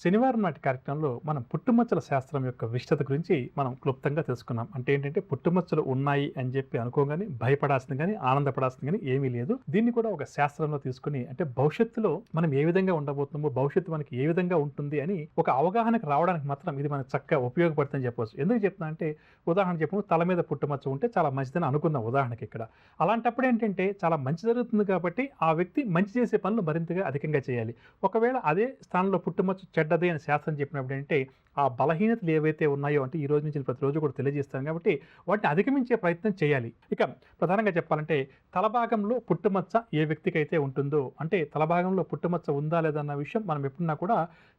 శనివారం నాటి కార్యక్రమంలో మనం పుట్టుమచ్చల శాస్త్రం యొక్క విశిష్టత గురించి మనం క్లుప్తంగా తెలుసుకున్నాం. అంటే ఏంటంటే పుట్టుమచ్చలు ఉన్నాయి అని చెప్పి అనుకోగానే భయపడాల్సింది గానీ, ఆనందపడాల్సింది గానీ ఏమీ లేదు. దీన్ని కూడా ఒక శాస్త్రంలో తీసుకొని అంటే భవిష్యత్తులో మనం ఏ విధంగా ఉండబోతున్నామో, భవిష్యత్తు మనకి ఏ విధంగా ఉంటుంది అని ఒక అవగాహనకు రావడానికి మాత్రం ఇది మనకు చక్కగా ఉపయోగపడుతుందని చెప్పవచ్చు. ఎందుకు చెప్తున్నా అంటే ఉదాహరణ చెప్పు తల మీద పుట్టుమచ్చ ఉంటే చాలా మంచిదని అనుకుందాం ఉదాహరణకి ఇక్కడ. అలాంటప్పుడు ఏంటంటే చాలా మంచి జరుగుతుంది కాబట్టి ఆ వ్యక్తి మంచి చేసే పనులు మరింతగా అధికంగా చేయాలి. ఒకవేళ అదే స్థానంలో పుట్టుమచ్చ చెడ్డది అని శాస్త్రం చెప్పినప్పుడు ఏంటంటే, ఆ బలహీనతలు ఏవైతే ఉన్నాయో అంటే ఈ రోజు నుంచి నేను ప్రతిరోజు కూడా తెలియజేస్తాను కాబట్టి, వాటిని అధిగమించే ప్రయత్నం చేయాలి. ఇక ప్రధానంగా చెప్పాలంటే, తల భాగంలో పుట్టుమచ్చ ఏ వ్యక్తికైతే ఉంటుందో, అంటే తల భాగంలో పుట్టుమచ్చ ఉందా లేదా అన్న విషయం మనం ఎప్పుడన్నా కూడా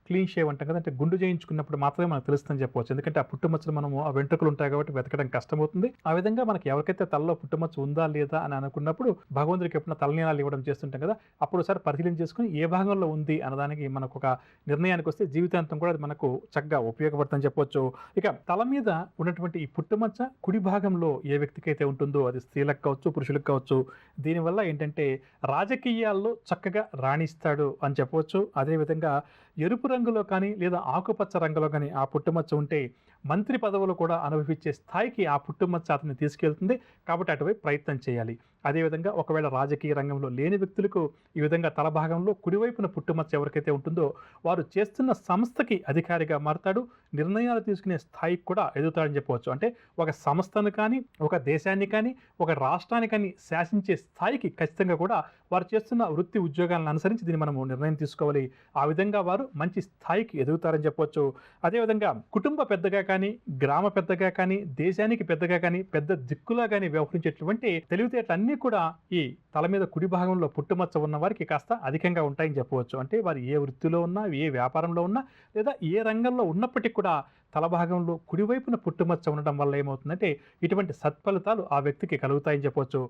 క్లీన్ షేవ్ అంటాం కదా! అంటే గుండు చేయించుకున్నప్పుడు మాత్రమే మనకు తెలుస్తుందని చెప్పవచ్చు. ఎందుకంటే ఆ పుట్టుమచ్చలు మనము ఆ వెంట్రుకలు ఉంటాయి కాబట్టి వెతకడం కష్టమవుతుంది. ఆ విధంగా మనకి ఎవరికైతే తలలో పుట్టుమచ్చ ఉందా లేదా అని అనుకున్నప్పుడు భగవంతుడికి ఎప్పుడన్నా తలనీలాలు ఇవ్వడం చేస్తుంటాం కదా! అప్పుడు ఒకసారి పరిశీలన చేసుకొని ఏ భాగంలో ఉంది అన్నదానికి మనకొక నిర్ణయానికి వస్తే జీవితాంతం కూడా అది మనకు చక్కగా ఉపయోగపడుతుందని చెప్పొచ్చు. ఇక తల మీద ఉన్నటువంటి ఈ పుట్టుమచ్చ కుడి భాగంలో ఏ వ్యక్తికైతే ఉంటుందో అది స్త్రీలకు కావచ్చు, పురుషులకు కావచ్చు. దీనివల్ల ఏంటంటే రాజకీయాల్లో చక్కగా రాణిస్తాడు అని చెప్పవచ్చు. అదేవిధంగా ఎరుపు రంగులో కానీ లేదా ఆకుపచ్చ రంగులో కానీ ఆ పుట్టుమచ్చ ఉంటే మంత్రి పదవులు కూడా అనుభవించే స్థాయికి ఆ పుట్టుమచ్చ అతన్ని తీసుకెళ్తుంది. కాబట్టి అటువైపు ప్రయత్నం చేయాలి. అదేవిధంగా ఒకవేళ రాజకీయ రంగంలో లేని వ్యక్తులకు ఈ విధంగా తల భాగంలో కుడివైపున పుట్టుమచ్చ ఎవరికైతే ఉంటుందో వారు చేస్తున్న సంస్థకి అధికారిగా మారతాడు. నిర్ణయాలు తీసుకునే స్థాయికి కూడా ఎదుగుతాడని చెప్పవచ్చు. అంటే ఒక సంస్థను కానీ, ఒక దేశాన్ని కానీ, ఒక రాష్ట్రాన్ని కానీ శాసించే స్థాయికి ఖచ్చితంగా కూడా వారు చేస్తున్న వృత్తి ఉద్యోగాలను అనుసరించి దీన్ని మనము నిర్ణయం తీసుకోవాలి. ఆ విధంగా వారు మంచి స్థాయికి ఎదుగుతారని చెప్పవచ్చు. అదేవిధంగా కుటుంబ పెద్దగా కానీ, గ్రామ పెద్దగా కానీ, దేశానికి పెద్దగా కానీ, పెద్ద దిక్కులా కానీ వ్యవహరించేటువంటి తెలివితేటలన్నీ కూడా ఈ తల మీద కుడి భాగంలో పుట్టుమచ్చ ఉన్న వారికి కాస్త అధికంగా ఉంటాయని చెప్పవచ్చు. అంటే వారు ఏ వృత్తిలో ఉన్నా, ఏ వ్యాపారంలో ఉన్నా లేదా ఏ రంగంలో ఉన్నప్పటికీ కూడా తల భాగంలో కుడివైపున పుట్టుమచ్చ ఉండడం వల్ల ఏమవుతుందంటే ఇటువంటి సత్ఫలితాలు ఆ వ్యక్తికి కలుగుతాయని చెప్పవచ్చు.